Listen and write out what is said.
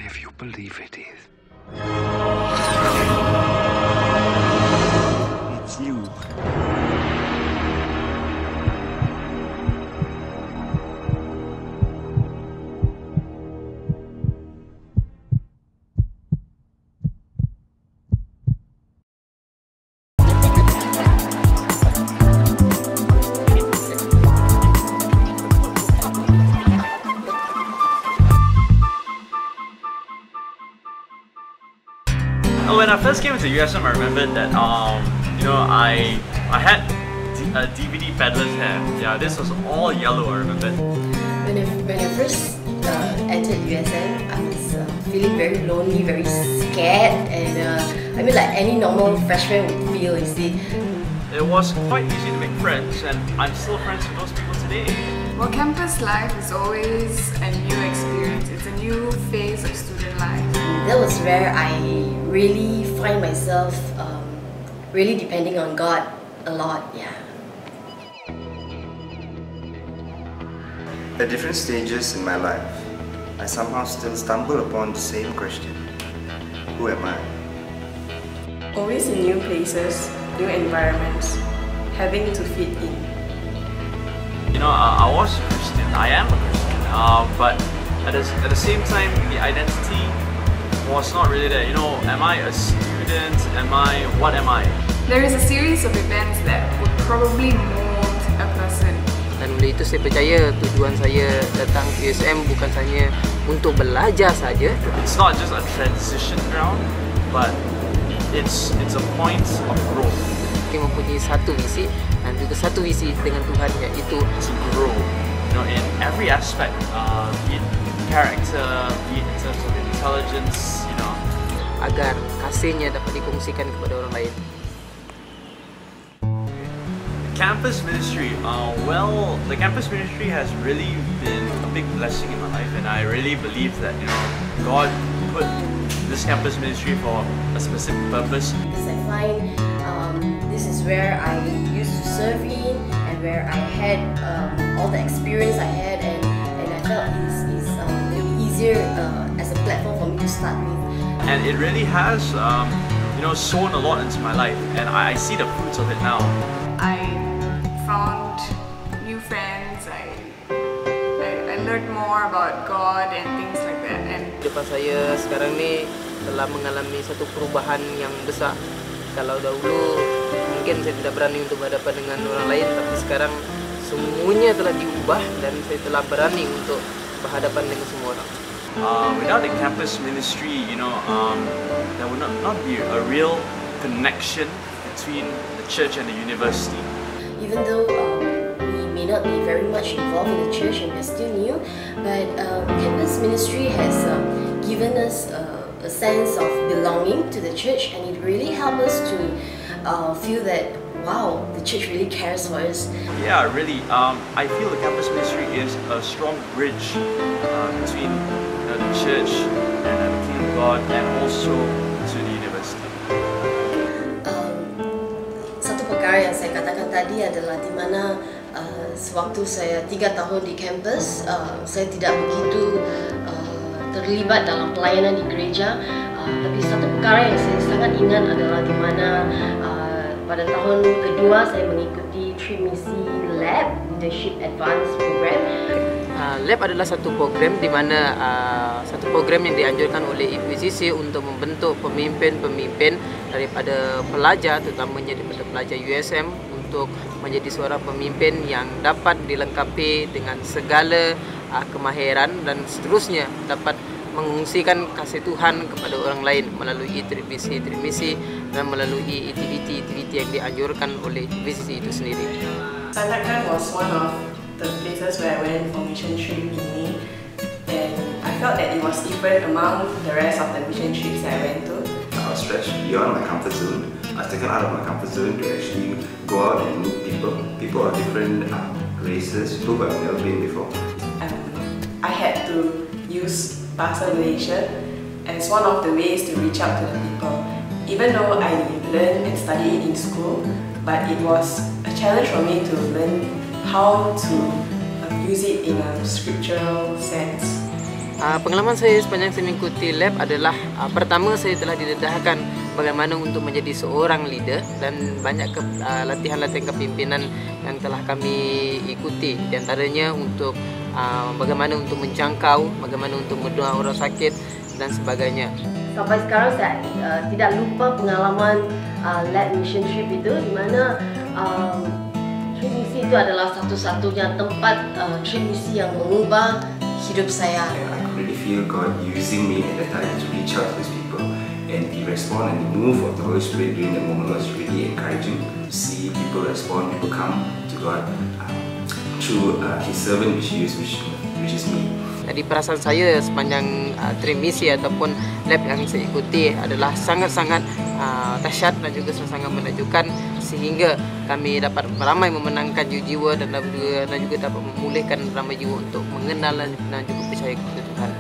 if you believe it is. It's you. When I first came to USM, I remembered that I had a DVD peddler's hair. Yeah, this was all yellow. I remember. When I first entered USM, I was feeling very lonely, very scared, and I mean like any normal freshman would feel. You see, it was quite easy to make friends, and I'm still friends with those people today. Well, campus life is always a new experience. It's a new phase of student life. That was where I really find myself really depending on God a lot. Yeah. At different stages in my life, I somehow still stumble upon the same question: who am I? Always in new places, new environments, having to fit in. I was a Christian. I am a Christian. But at the same time, the identity was not really there. Am I a student? What am I? There is a series of events that would probably mold a person. Dan oleh itu saya percaya tujuan saya datang ke USM bukan hanya untuk belajar saja. It's not just a transition ground, but it's a point of growth. Kita mempunyai satu visi dan juga satu visi dengan Tuhan, yaitu to grow, in every aspect, be it character, be it in terms of intelligence, agar kasihnya dapat dikongsikan kepada orang lain. Campus ministry, the campus ministry has really been a big blessing in my life, and I really believe that God put this campus ministry for a specific purpose. Because I find this is where I used to serve in, and where I had all the experience I had, and I felt it's easier as a platform for me to start with. And it really has sown a lot into my life, and I see the fruits of it now. I found new friends. I learned more about God and things like that. And Depan saya sekarang ni telah mengalami satu perubahan yang besar. Kalau dahulu mungkin saya tidak berani untuk berhadapan dengan orang lain, tapi sekarang semuanya telah diubah dan saya telah berani untuk berhadapan dengan semua orang. Without the campus ministry, there would not be a real connection between the church and the university. Even though we may not be very much involved in the church and we're still new, but campus ministry has given us a sense of belonging to the church, and it really helped us to feel that, wow, the church really cares for us. Yeah, really. I feel the campus ministry is a strong bridge between the church and the kingdom of God, and also to the university. Satu perkara yang saya katakan tadi adalah di mana sewaktu saya 3 tahun di kampus, saya tidak begitu terlibat dalam pelayanan di gereja, tapi satu perkara yang saya sangat ingat adalah di mana pada tahun kedua saya mengikuti Trimisi Lab Leadership Advanced Program. Lab adalah satu program di mana satu program yang dianjurkan oleh IPCC untuk membentuk pemimpin-pemimpin daripada pelajar, terutamanya daripada pelajar USM, untuk menjadi seorang pemimpin yang dapat dilengkapi dengan segala kemahiran dan seterusnya dapat mengungsikan kasih Tuhan kepada orang lain melalui trimisi dan melalui aktiviti yang dianjurkan oleh IPCC itu sendiri. Sandakan was one of the places where I went for mission trip in May, and I felt that it was different among the rest of the mission trips I went to. I was stretched beyond my comfort zone. I was taken out of my comfort zone to actually go out and meet people of different races, people who I've never been before. I had to use Bahasa Malaysia as one of the ways to reach out to the people. Even though I learned and studied in school, but it was a challenge for me to learn how to use it in a scriptural sense. Pengalaman saya sepanjang saya mengikuti lab adalah pertama saya telah didedahkan bagaimana untuk menjadi seorang leader dan banyak latihan-latihan kepimpinan yang telah kami ikuti. Di antaranya untuk bagaimana untuk menjangkau, bagaimana untuk mendoa orang sakit dan sebagainya. Sampai sekarang saya tidak lupa pengalaman lab mission trip itu, di mana trip misi itu adalah satu-satunya tempat trip misi yang mengubah hidup saya. I could really feel God using me at that time to reach out to these people, and the response and the move of the Holy Spirit during that moment was really encouraging to see people respond, people come to God through His servant which He used, which is me. Jadi perasaan saya sepanjang trip misi ataupun lab yang saya ikuti adalah sangat-sangat dahsyat dan juga sangat menakjubkan, sehingga kami dapat beramai memenangkan jiwa dan juga dapat memulihkan ramai jiwa untuk mengenal dan juga percaya kepada Tuhan.